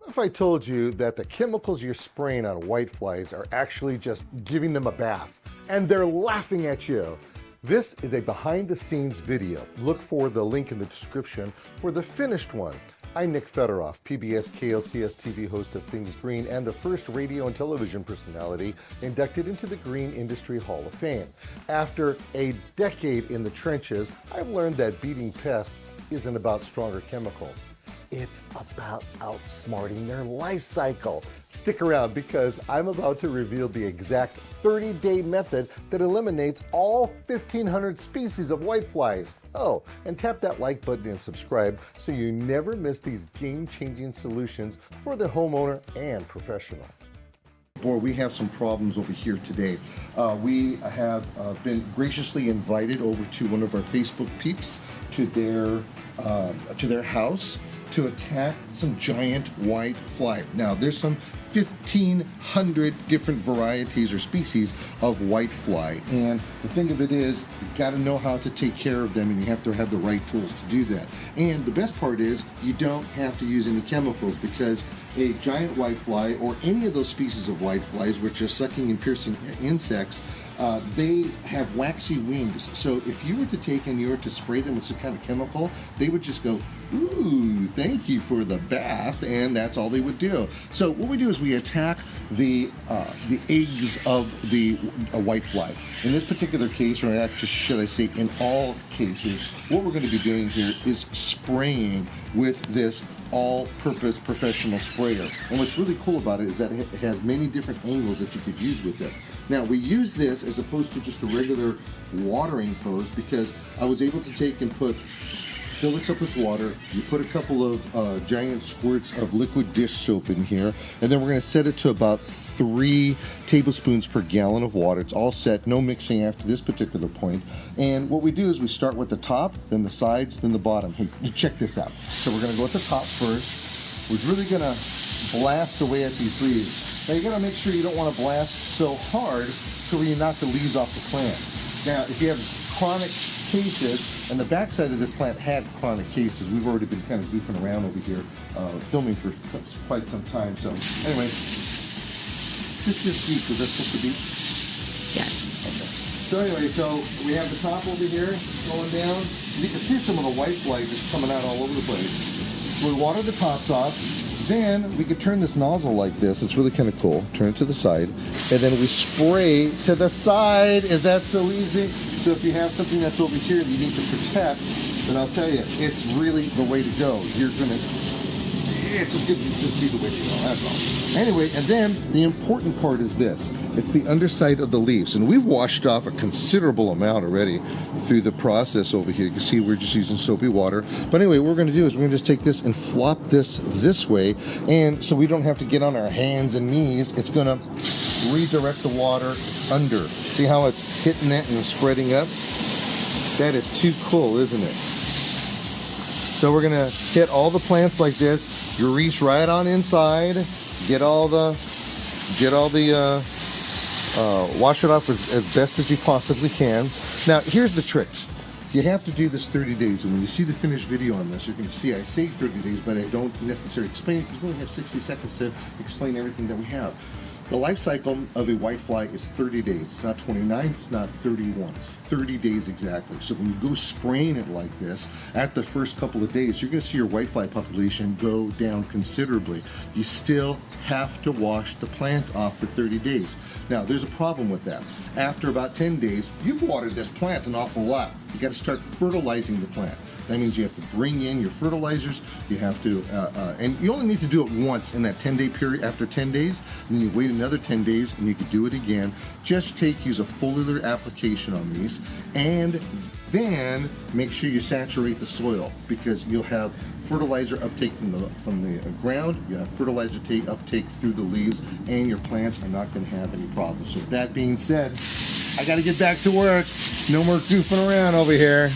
If I told you that the chemicals you're spraying on whiteflies are actually just giving them a bath and they're laughing at you? This is a behind the scenes video. Look for the link in the description for the finished one. I'm Nick Federoff, PBS KLCS TV host of Things Green and the first radio and television personality inducted into the Green Industry Hall of Fame. After a decade in the trenches, I've learned that beating pests isn't about stronger chemicals. It's about outsmarting their life cycle. Stick around because I'm about to reveal the exact 30-day method that eliminates all 1,500 species of whiteflies. Oh, and tap that like button and subscribe so you never miss these game-changing solutions for the homeowner and professional. Boy, we have some problems over here today. We have been graciously invited over to one of our Facebook peeps to their house to attack some giant white fly. Now, there's some 1,500 different varieties or species of white fly, and the thing of it is, you've got to know how to take care of them, and you have to have the right tools to do that. And the best part is, you don't have to use any chemicals, because a giant white fly, or any of those species of white flies, which are sucking and piercing insects, they have waxy wings. So if you were to take and you were to spray them with some kind of chemical, they would just go, ooh, thank you for the bath, and that's all they would do. So what we do is we attack the eggs of the white fly. In this particular case, or actually should I say in all cases, what we're going to be doing here is spraying with this all-purpose professional sprayer. And what's really cool about it is that it has many different angles that you could use with it. Now, we use this as opposed to just a regular watering hose because I was able to take and fill this up with water. You put a couple of giant squirts of liquid dish soap in here, and then we're going to set it to about 3 tablespoons per gallon of water. It's all set, no mixing after this particular point. And what we do is we start with the top, then the sides, then the bottom. Hey, check this out. So we're going to go at the top first. We're really going to blast away at these leaves. Now you got to make sure you don't want to blast so hard so you knock the leaves off the plant. Now, if you have chronic cases, and the backside of this plant had chronic cases. We've already been kind of goofing around over here, filming for quite some time. So anyway, this is deep. Is that supposed to be? Yes. Okay. So anyway, so we have the top over here going down. You can see some of the white fly just coming out all over the place. We water the tops off. Then we could turn this nozzle like this. It's really kind of cool. Turn it to the side. And then we spray to the side. Is that so easy? So if you have something that's over here that you need to protect, then I'll tell you, it's really the way to go. It's a good, just be the way to go, that's all. Anyway, and then the important part is this. It's the underside of the leaves. And we've washed off a considerable amount already through the process over here. You can see we're just using soapy water. But anyway, what we're going to do is we're going to just take this and flop this way. And so we don't have to get on our hands and knees. It's going to redirect the water under. See how it's hitting that and spreading up? That is too cool, isn't it? So we're going to hit all the plants like this. You reach right on inside, get all the wash it off as best as you possibly can. Now, here's the trick. You have to do this 30 days, and when you see the finished video on this, you're going to see I say 30 days, but I don't necessarily explain it because we only have 60 seconds to explain everything that we have. The life cycle of a whitefly is 30 days. It's not 29, it's not 31. It's 30 days exactly. So when you go spraying it like this, at the first couple of days, you're going to see your whitefly population go down considerably. You still have to wash the plant off for 30 days. Now, there's a problem with that. After about 10 days, you've watered this plant an awful lot. You got to start fertilizing the plant. That means you have to bring in your fertilizers. You have to, and you only need to do it once in that 10-day period. After 10 days, and then you wait another 10 days, and you can do it again. Just use a foliar application on these, and then make sure you saturate the soil because you'll have fertilizer uptake from the ground. You have fertilizer uptake through the leaves, and your plants are not going to have any problems. So with that being said, I got to get back to work. No more goofing around over here.